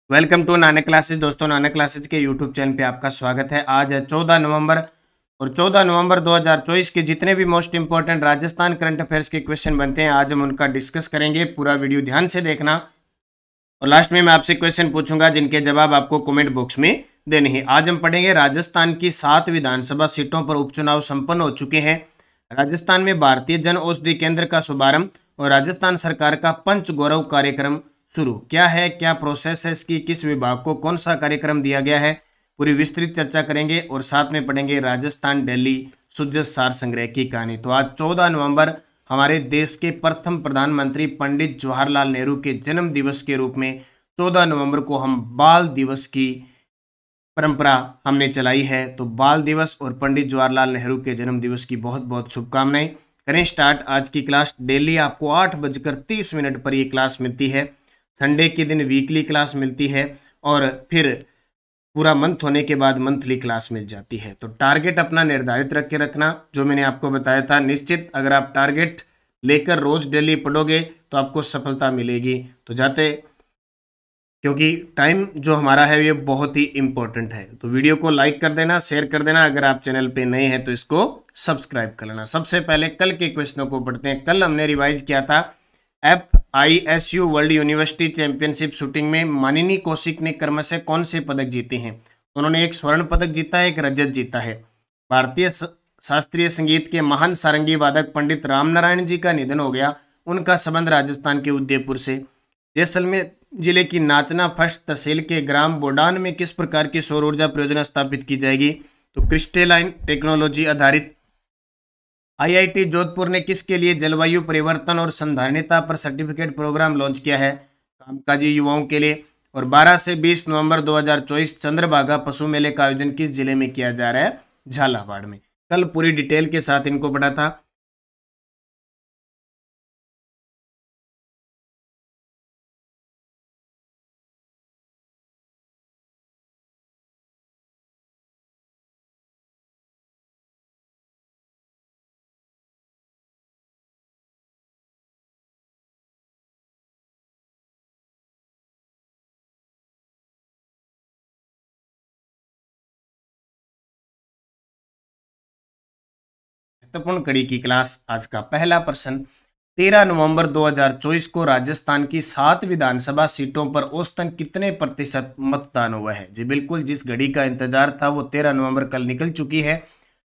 Welcome to Nanak classes. दोस्तों, Nanak classes के YouTube channel पे आपका स्वागत है। आज है 14 नवंबर और 14 नवंबर 2024 के जितने भी most important Rajasthan current affairs के क्वेश्चन बनते हैं आज हम उनका डिस्कस करेंगे। पूरा वीडियो ध्यान से देखना और लास्ट में मैं आपसे क्वेश्चन पूछूंगा जिनके जवाब आपको कमेंट बॉक्स में देने हैं। आज हम पढ़ेंगे राजस्थान की 7 विधानसभा सीटों पर उपचुनाव संपन्न हो चुके हैं। राजस्थान में भारतीय जन औषधि केंद्र का शुभारंभ और राजस्थान सरकार का पंच गौरव कार्यक्रम शुरू। क्या है, क्या प्रोसेस है इसकी, किस विभाग को कौन सा कार्यक्रम दिया गया है, पूरी विस्तृत चर्चा करेंगे और साथ में पढ़ेंगे राजस्थान दिल्ली सुजस सार संग्रह की कहानी। तो आज 14 नवंबर हमारे देश के प्रथम प्रधानमंत्री पंडित जवाहरलाल नेहरू के जन्म दिवस के रूप में 14 नवंबर को हम बाल दिवस की परंपरा हमने चलाई है। तो बाल दिवस और पंडित जवाहरलाल नेहरू के जन्म दिवस की बहुत बहुत शुभकामनाएं। करें स्टार्ट आज की क्लास। डेली आपको 8:30 पर ये क्लास मिलती है। संडे के दिन वीकली क्लास मिलती है और फिर पूरा मंथ होने के बाद मंथली क्लास मिल जाती है। तो टारगेट अपना निर्धारित रख के रखना, जो मैंने आपको बताया था। निश्चित अगर आप टारगेट लेकर रोज डेली पढ़ोगे तो आपको सफलता मिलेगी। तो जाते, क्योंकि टाइम जो हमारा है ये बहुत ही इंपॉर्टेंट है। तो वीडियो को लाइक कर देना, शेयर कर देना। अगर आप चैनल पे नए हैं तो इसको सब्सक्राइब कर लेना। सबसे पहले कल के क्वेश्चनों को पढ़ते हैं। कल हमने रिवाइज किया था FISU world university championship shooting में मानिनी कौशिक ने क्रमशः कौन से पदक जीते हैं। उन्होंने एक स्वर्ण पदक जीता है, एक रजत जीता है। भारतीय शास्त्रीय संगीत के महान सारंगी वादक पंडित रामनारायण जी का निधन हो गया। उनका संबंध राजस्थान के उदयपुर से। जैसलमेर जिले की नाचना फर्स्ट तहसील के ग्राम बोडान में किस प्रकार की सौर ऊर्जा परियोजना स्थापित की जाएगी। तो क्रिस्टेलाइन टेक्नोलॉजी आधारित। IIT जोधपुर ने किसके लिए जलवायु परिवर्तन और संधारणीयता पर सर्टिफिकेट प्रोग्राम लॉन्च किया है। कामकाजी युवाओं के लिए। और 12 से 20 नवंबर 2024 चंद्रभागा पशु मेले का आयोजन किस जिले में किया जा रहा है। झालावाड़ में। कल पूरी डिटेल के साथ इनको पढ़ा था। महत्वपूर्ण कड़ी की क्लास। आज का पहला प्रश्न, 13 नवंबर 2024 को राजस्थान की 7 विधानसभा सीटों पर औसतन कितने प्रतिशत मतदान हुआ है। जी बिल्कुल, जिस घड़ी का इंतजार था वो 13 नवंबर कल निकल चुकी है।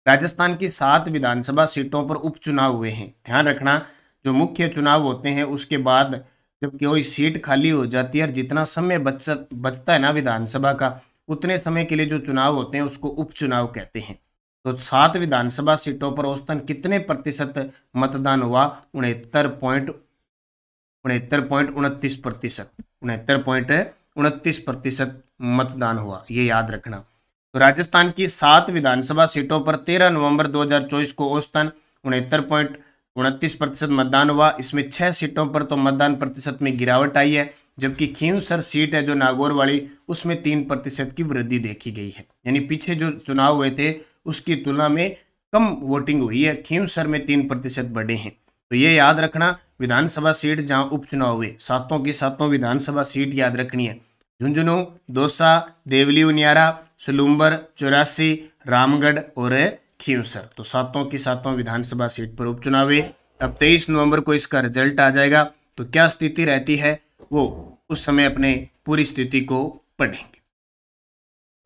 राजस्थान की 7 विधानसभा सीटों पर उपचुनाव हुए हैं। ध्यान रखना, जो मुख्य चुनाव होते हैं उसके बाद जब कोई सीट खाली हो जाती है और जितना समय बचता है ना विधानसभा का, उतने समय के लिए जो चुनाव होते हैं उसको उपचुनाव कहते हैं। तो 7 विधानसभा सीटों पर औसतन कितने प्रतिशत मतदान हुआ। 69.29% मतदान हुआ, ये याद रखना। तो राजस्थान की 7 विधानसभा सीटों पर 13 नवंबर 2024 को औसतन 69.29% मतदान हुआ। इसमें 6 सीटों पर तो मतदान प्रतिशत में गिरावट आई है, जबकि खींवसर सीट है जो नागौर वाली, उसमें 3% की वृद्धि देखी गई है। यानी पीछे जो चुनाव हुए थे उसकी तुलना में कम वोटिंग हुई है। खींवसर में 3% बढ़े हैं। तो ये याद रखना, विधानसभा सीट जहां उपचुनाव हुए, सातों की सातों विधानसभा सीट याद रखनी है। झुंझुनू, दौसा, देवली उनियारा, सलूम्बर, 84, रामगढ़ और खींवसर। तो सातों की सातों विधानसभा सीट पर उपचुनाव हुए। अब 23 नवंबर को इसका रिजल्ट आ जाएगा। तो क्या स्थिति रहती है वो उस समय अपने पूरी स्थिति को पढ़ेंगे।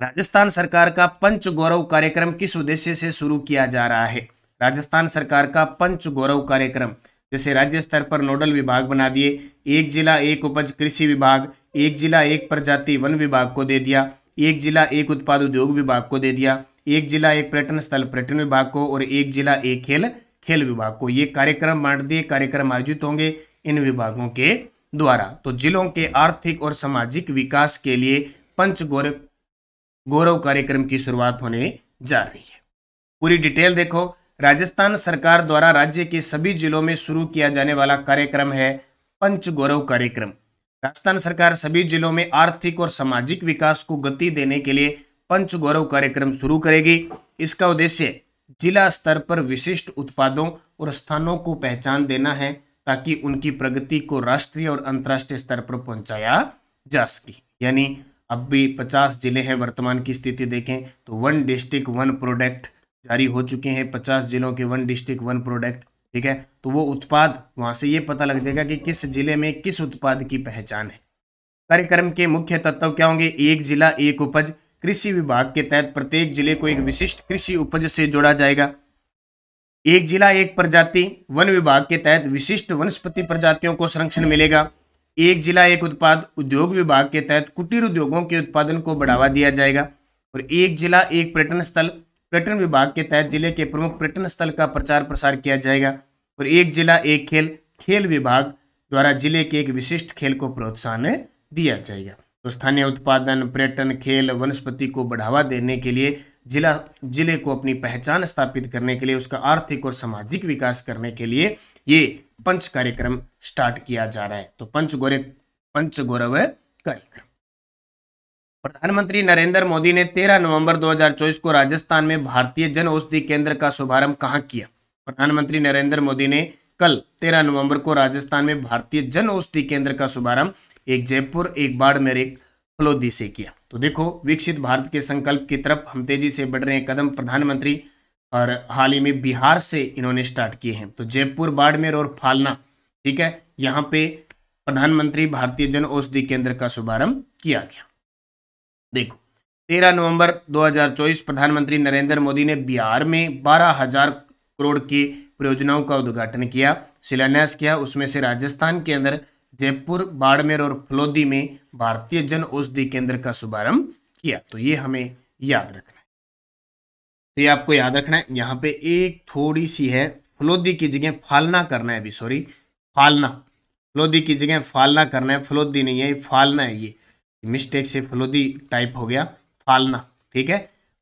राजस्थान सरकार का पंच गौरव कार्यक्रम किस उद्देश्य से शुरू किया जा रहा है। राजस्थान सरकार का पंच गौरव कार्यक्रम, जैसे राज्य स्तर पर नोडल विभाग बना दिए, एक जिला एक उपज कृषि विभाग, एक जिला एक प्रजाति वन विभाग को दे दिया, एक जिला एक उत्पाद उद्योग विभाग को दे दिया, एक जिला एक पर्यटन स्थल पर्यटन विभाग को और एक जिला एक खेल विभाग को। ये कार्यक्रम बांट दिए। कार्यक्रम आयोजित होंगे इन विभागों के द्वारा। तो जिलों के आर्थिक और सामाजिक विकास के लिए पंच गौरव कार्यक्रम की शुरुआत होने जा रही है। पूरी डिटेल देखो। राजस्थान सरकार द्वारा राज्य के सभी जिलों में शुरू किया जाने वाला कार्यक्रम है पंच गौरव कार्यक्रम। राजस्थान सरकार सभी जिलों में आर्थिक और सामाजिक विकास को गति देने के लिए पंच गौरव कार्यक्रम शुरू करेगी। इसका उद्देश्य जिला स्तर पर विशिष्ट उत्पादों और स्थानों को पहचान देना है ताकि उनकी प्रगति को राष्ट्रीय और अंतर्राष्ट्रीय स्तर पर पहुंचाया जा सके। यानी अब भी 50 जिले हैं। वर्तमान की स्थिति देखें तो 1 डिस्ट्रिक्ट 1 प्रोडक्ट जारी हो चुके हैं, 50 जिलों के 1 डिस्ट्रिक्ट 1 प्रोडक्ट। ठीक है, तो वो उत्पाद वहां से ये पता लग जाएगा कि किस जिले में किस उत्पाद की पहचान है। कार्यक्रम के मुख्य तत्व क्या होंगे? एक जिला एक उपज। कृषि विभाग के तहत प्रत्येक जिले को एक विशिष्ट कृषि उपज से जोड़ा जाएगा। एक जिला एक प्रजाति। वन विभाग के तहत विशिष्ट वनस्पति प्रजातियों को संरक्षण मिलेगा। एक जिला एक उत्पाद। उद्योग विभाग के तहत कुटीर उद्योगों के उत्पादन को बढ़ावा दिया जाएगा। और एक जिला एक पर्यटन स्थल। पर्यटन विभाग के तहत जिले के प्रमुख पर्यटन स्थल का प्रचार प्रसार किया जाएगा। और एक जिला एक खेल। खेल विभाग द्वारा जिले के एक विशिष्ट खेल को प्रोत्साहन दिया जाएगा। तो स्थानीय उत्पादन, पर्यटन, खेल, वनस्पति को बढ़ावा देने के लिए जिले को अपनी पहचान स्थापित करने के लिए, उसका आर्थिक और सामाजिक विकास करने के लिए ये पंच कार्यक्रम स्टार्ट किया जा रहा है। तो पंचगौरव कार्यक्रम। प्रधानमंत्री नरेंद्र मोदी ने 13 नवंबर 2024 को राजस्थान में भारतीय जन औषधि केंद्र का शुभारंभ कहाँ किया? प्रधानमंत्री नरेंद्र मोदी ने कल 13 नवंबर को राजस्थान में भारतीय जन औषधि केंद्र का शुभारंभ एक जयपुर, एक बाड़मेर, एक फलोदी से किया। तो देखो, विकसित भारत के संकल्प की तरफ हम तेजी से बढ़ रहे हैं कदम प्रधानमंत्री, और हाल ही में बिहार से इन्होंने स्टार्ट किए हैं। तो जयपुर, बाड़मेर और फालना, ठीक है, यहाँ पे प्रधानमंत्री भारतीय जन औषधि केंद्र का शुभारंभ किया गया। देखो, 13 नवंबर 2024 प्रधानमंत्री नरेंद्र मोदी ने बिहार में 12,000 करोड़ की परियोजनाओं का उद्घाटन किया, शिलान्यास किया। उसमें से राजस्थान के अंदर जयपुर, बाड़मेर और फलोदी में भारतीय जन औषधि केंद्र का शुभारंभ किया। तो ये हमें याद रखना है। तो ये आपको याद रखना है। यहाँ पे एक थोड़ी सी है, फलोदी की जगह फालना करना है अभी, सॉरी, फालना। फलोदी की जगह फालना करना है, फलोदी नहीं है, फालना है। ये मिस्टेक से फलोदी टाइप हो गया, फालना। ठीक है,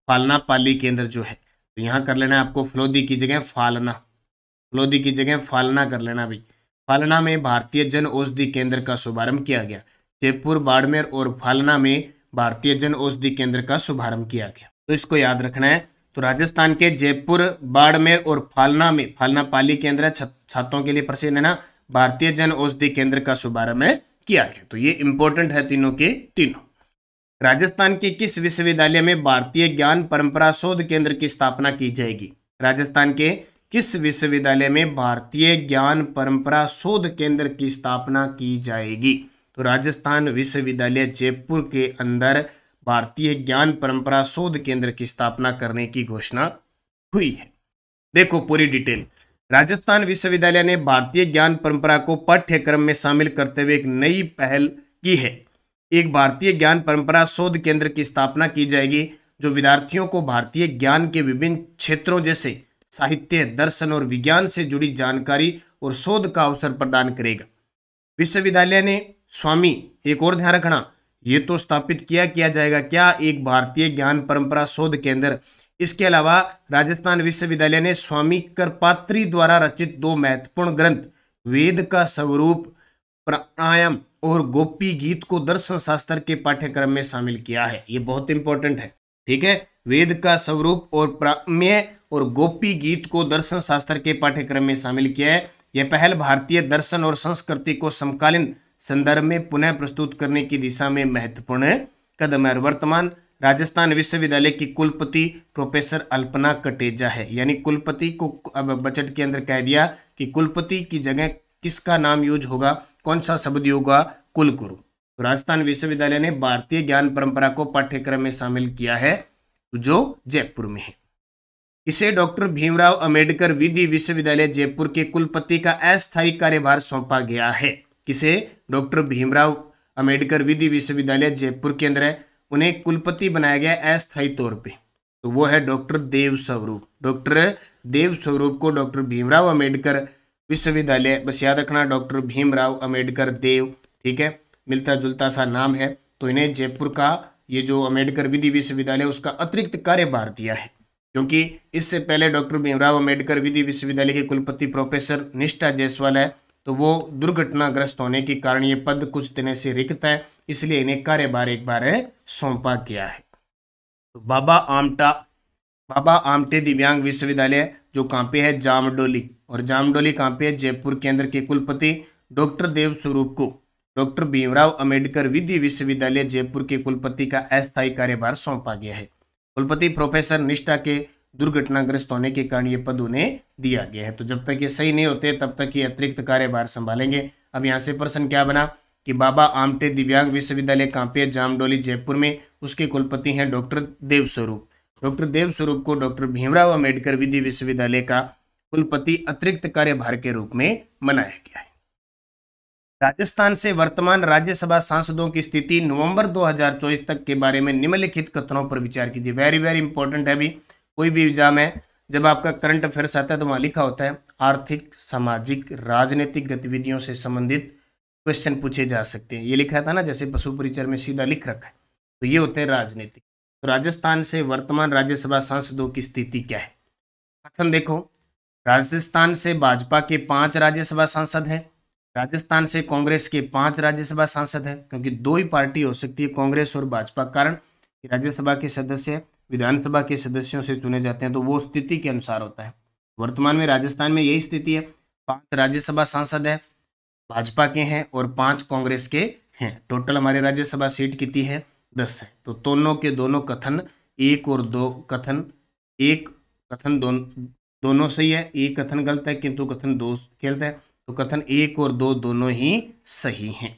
फालना पाली केंद्र जो है, तो यहाँ कर लेना है आपको फलोदी की जगह फालना। फलोदी की जगह फालना कर लेना भाई। फालना में भारतीय जन औषधि केंद्र का शुभारंभ किया गया। जयपुर, बाड़मेर और फालना में भारतीय जन औषधि केंद्र का शुभारंभ किया गया। तो इसको याद रखना है। तो राजस्थान के जयपुर, बाड़मेर और फालना में, फालना पाली केंद्र छात्रों के लिए प्रसिद्ध है ना, भारतीय जन औषधि केंद्र का शुभारंभ किया गया। तो ये इंपॉर्टेंट है तीनों के तीनों। राजस्थान के किस विश्वविद्यालय में भारतीय ज्ञान परंपरा शोध केंद्र की स्थापना की जाएगी? राजस्थान के किस विश्वविद्यालय में भारतीय ज्ञान परंपरा शोध केंद्र की स्थापना की जाएगी? तो राजस्थान विश्वविद्यालय जयपुर के अंदर भारतीय ज्ञान परंपरा शोध केंद्र की स्थापना करने की घोषणा हुई है। देखो पूरी डिटेल। राजस्थान विश्वविद्यालय ने भारतीय ज्ञान परंपरा को पाठ्यक्रम में शामिल करते हुए एक नई पहल की है। एक भारतीय ज्ञान परंपरा शोध केंद्र की स्थापना की जाएगी जो विद्यार्थियों को भारतीय ज्ञान के विभिन्न क्षेत्रों जैसे साहित्य, दर्शन और विज्ञान से जुड़ी जानकारी और शोध का अवसर प्रदान करेगा। विश्वविद्यालय ने स्वामी, एक और ध्यान रखना, ये तो स्थापित किया जाएगा क्या? एक भारतीय ज्ञान परंपरा शोध केंद्र। इसके अलावा राजस्थान विश्वविद्यालय ने स्वामी करपात्री द्वारा रचित 2 महत्वपूर्ण ग्रंथ वेद का स्वरूप, प्राणायाम और गोपी गीत को दर्शन शास्त्र के पाठ्यक्रम में शामिल किया है। ये बहुत इंपॉर्टेंट है। ठीक है, वेद का स्वरूप और प्राम्य और गोपी गीत को दर्शन शास्त्र के पाठ्यक्रम में शामिल किया है। यह पहल भारतीय दर्शन और संस्कृति को समकालीन संदर्भ में पुनः प्रस्तुत करने की दिशा में महत्वपूर्ण कदम है। वर्तमान राजस्थान विश्वविद्यालय की कुलपति प्रोफेसर अल्पना कटेजा है। यानी कुलपति को अब बजट के अंदर कह दिया कि कुलपति की जगह किसका नाम यूज होगा, कौन सा शब्द होगा? कुलगुरु। तो राजस्थान विश्वविद्यालय ने भारतीय ज्ञान परंपरा को पाठ्यक्रम में शामिल किया है जो जयपुर में है। इसे डॉक्टर भीमराव अंबेडकर विधि विश्वविद्यालय जयपुर के कुलपति का अस्थायी कार्यभार सौंपा गया है। किसे? डॉक्टर भीमराव अंबेडकर विधि विश्वविद्यालय जयपुर के अंदर है, उन्हें कुलपति बनाया गया अस्थायी तौर पे। तो वो है डॉक्टर देव स्वरूप। डॉक्टर देव स्वरूप को डॉक्टर भीमराव अंबेडकर विश्वविद्यालय, बस याद रखना डॉक्टर भीमराव अंबेडकर देव, ठीक है, मिलता जुलता सा नाम है। तो इन्हें जयपुर का ये जो अंबेडकर विधि विश्वविद्यालय उसका अतिरिक्त कार्यभार दिया है, क्योंकि इससे पहले डॉक्टर भीमराव अंबेडकर विधि विश्वविद्यालय के कुलपति प्रोफेसर निष्ठा जायसवाल है, तो वो दुर्घटनाग्रस्त होने के कारण ये पद कुछ दिनों से रिक्त है, इसलिए इन्हें कार्यभार एक बार सौंपा गया है। तो बाबा आमटे दिव्यांग विश्वविद्यालय जो कहाँ पे है? जामडोली। और जामडोली कहाँ पे है? जयपुर केंद्र के कुलपति डॉक्टर देव स्वरूप को डॉक्टर भीमराव अंबेडकर विधि विश्वविद्यालय जयपुर के कुलपति का अस्थायी कार्यभार सौंपा गया है। कुलपति प्रोफेसर निष्ठा के दुर्घटनाग्रस्त होने के कारण ये पद उन्हें दिया गया है। तो जब तक ये सही नहीं होते तब तक ये अतिरिक्त कार्यभार संभालेंगे। अब यहाँ से प्रश्न क्या बना कि बाबा आमटे दिव्यांग विश्वविद्यालय कहाँ पे, जामडोली जयपुर में, उसके कुलपति हैं डॉक्टर देवस्वरूप। डॉक्टर देवस्वरूप को डॉक्टर भीमराव अंबेडकर विधि विश्वविद्यालय का कुलपति अतिरिक्त कार्यभार के रूप में बनाया गया है। राजस्थान से वर्तमान राज्यसभा सांसदों की स्थिति नवंबर 2024 तक के बारे में निम्नलिखित कथनों पर विचार कीजिए। वेरी वेरी इंपॉर्टेंट है। भी कोई भी एग्जाम है, जब आपका करंट अफेयर्स आता है तो वहां लिखा होता है आर्थिक, सामाजिक, राजनीतिक गतिविधियों से संबंधित क्वेश्चन पूछे जा सकते हैं। ये लिखा था ना, जैसे पशु परिचय में सीधा लिख रखा है, तो ये होते हैं राजनीतिक। तो राजस्थान से वर्तमान राज्यसभा सांसदों की स्थिति क्या है? कथन देखो, राजस्थान से भाजपा के 5 राज्यसभा सांसद हैं, राजस्थान से कांग्रेस के 5 राज्यसभा सांसद हैं, क्योंकि 2 ही पार्टी हो सकती है, कांग्रेस और भाजपा, कारण राज्यसभा के सदस्य विधानसभा के सदस्यों से चुने जाते हैं, तो वो स्थिति के अनुसार होता है। वर्तमान में राजस्थान में यही स्थिति है, 5 राज्यसभा सांसद है, भाजपा के हैं और 5 कांग्रेस के हैं। टोटल हमारे राज्यसभा सीट कितनी है? 10 है। तो दोनों के दोनों कथन, 1 और 2 कथन, एक कथन दोनों सही है, एक कथन गलत है, किंतु कथन 2 गलत है। तो कथन 1 और 2 दोनों ही सही हैं।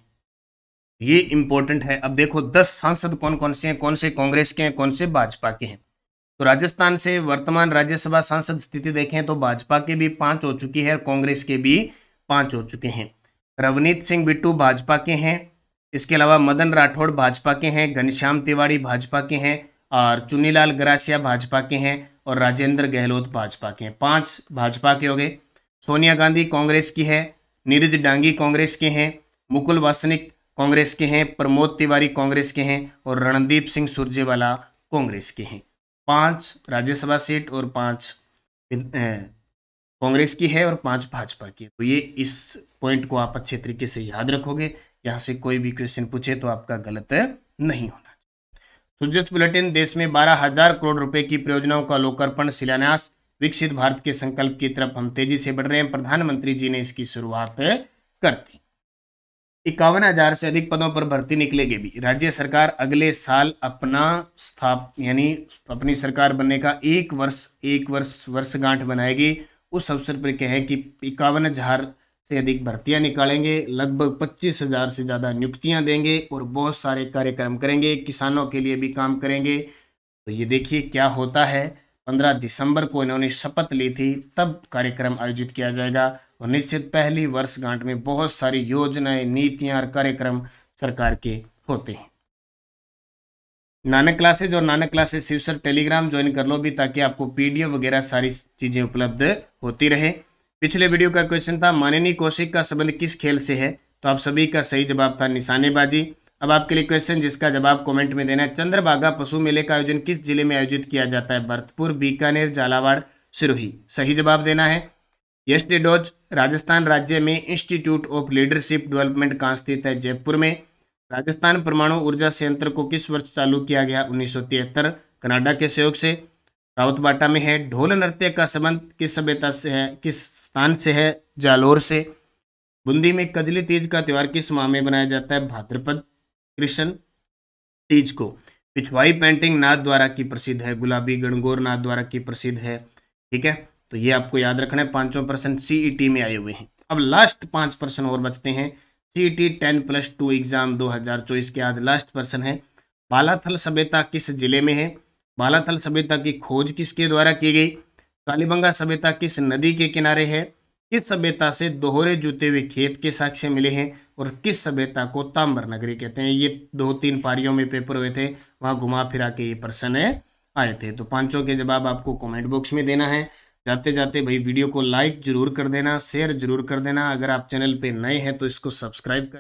ये इंपॉर्टेंट है। अब देखो 10 सांसद कौन कौन से हैं, कौन से कांग्रेस के हैं, कौन से भाजपा के हैं। तो राजस्थान से वर्तमान राज्यसभा सांसद स्थिति देखें तो भाजपा के भी 5 हो चुकी है और कांग्रेस के भी 5 हो चुके हैं। रवनीत सिंह बिट्टू भाजपा के हैं, इसके अलावा मदन राठौड़ भाजपा के हैं, घनश्याम तिवाड़ी भाजपा के हैं और चुन्नीलाल गरासिया भाजपा के हैं और राजेंद्र गहलोत भाजपा के हैं। 5 भाजपा के हो गए। सोनिया गांधी कांग्रेस की है, नीरज डांगी कांग्रेस के हैं, मुकुल वासनिक कांग्रेस के हैं, प्रमोद तिवारी कांग्रेस के हैं और रणदीप सिंह सुरजेवाला कांग्रेस के हैं। 5 राज्यसभा सीट और 5 कांग्रेस की है और 5 भाजपा की है। तो ये इस पॉइंट को आप अच्छे तरीके से याद रखोगे, यहाँ से कोई भी क्वेश्चन पूछे तो आपका गलत नहीं होना। सूजस बुलेटिन, देश में 12,000 करोड़ रुपए की परियोजनाओं का लोकार्पण, शिलान्यास, विकसित भारत के संकल्प की तरफ हम तेजी से बढ़ रहे हैं। प्रधानमंत्री जी ने इसकी शुरुआत कर दी। 51,000 से अधिक पदों पर भर्ती निकलेगी भी। राज्य सरकार अगले साल अपनी सरकार बनने का एक वर्षगांठ बनाएगी। उस अवसर पर कहे कि 51,000 से अधिक भर्तियां निकालेंगे, लगभग 25,000 से ज़्यादा नियुक्तियां देंगे और बहुत सारे कार्यक्रम करेंगे, किसानों के लिए भी काम करेंगे। तो ये देखिए क्या होता है। 15 दिसंबर को इन्होंने शपथ ली थी, तब कार्यक्रम आयोजित किया जाएगा और निश्चित पहली वर्षगांठ में बहुत सारी योजनाएं, नीतियां और कार्यक्रम सरकार के होते हैं। नानक क्लासेज और नानक क्लासेज शिवसर टेलीग्राम ज्वाइन कर लो भी, ताकि आपको पीडीएफ वगैरह सारी चीजें उपलब्ध होती रहे। पिछले वीडियो का क्वेश्चन था माननीय कौशिक का संबंध किस खेल से है, तो आप सभी का सही जवाब था निशानेबाजी। अब आपके लिए क्वेश्चन जिसका जवाब कमेंट में देना है। चंद्रभागा पशु मेले का आयोजन किस जिले में आयोजित किया जाता है? भरतपुर, बीकानेर, झालावाड़, सिरोही। सही जवाब देना है। यस्टे डॉज राजस्थान राज्य में इंस्टीट्यूट ऑफ लीडरशिप डेवलपमेंट कहाँ स्थित है? जयपुर में। राजस्थान परमाणु ऊर्जा संयंत्र को किस वर्ष चालू किया गया? 1973, कनाडा के सहयोग से। राउतबाटा में है। ढोल नृत्य का संबंध किस सभ्यता से है, किस स्थान से है? जालोर से। बूंदी में कजली तीज का त्यौहार किस माह में बनाया जाता है? भाद्रपद कृष्ण तीज को। पिछवाई पेंटिंग नाथ द्वारा की प्रसिद्ध है, गुलाबी गणगौर नाथ द्वारा की प्रसिद्ध है। ठीक है, तो ये आपको याद रखना है। 5% सीईटी में आए हुए हैं। अब लास्ट 5% और बचते हैं। सीईटी 10+2 एग्जाम 2024 के आज लास्ट पर्सन है। बालाथल सभ्यता किस जिले में है? बालाथल सभ्यता की खोज किसके द्वारा की गई? कालीबंगा सभ्यता किस नदी के किनारे है? किस सभ्यता से दोहरे जुते हुए खेत के साक्ष्य मिले हैं? और किस सभ्यता को ताम्बर नगरी कहते हैं? ये 2-3 पारियों में पेपर हुए थे, वहां घुमा फिरा के ये प्रश्न आए थे। तो 5 के जवाब आपको कमेंट बॉक्स में देना है। जाते जाते भाई वीडियो को लाइक जरूर कर देना, शेयर जरूर कर देना। अगर आप चैनल पे नए हैं तो इसको सब्सक्राइब कर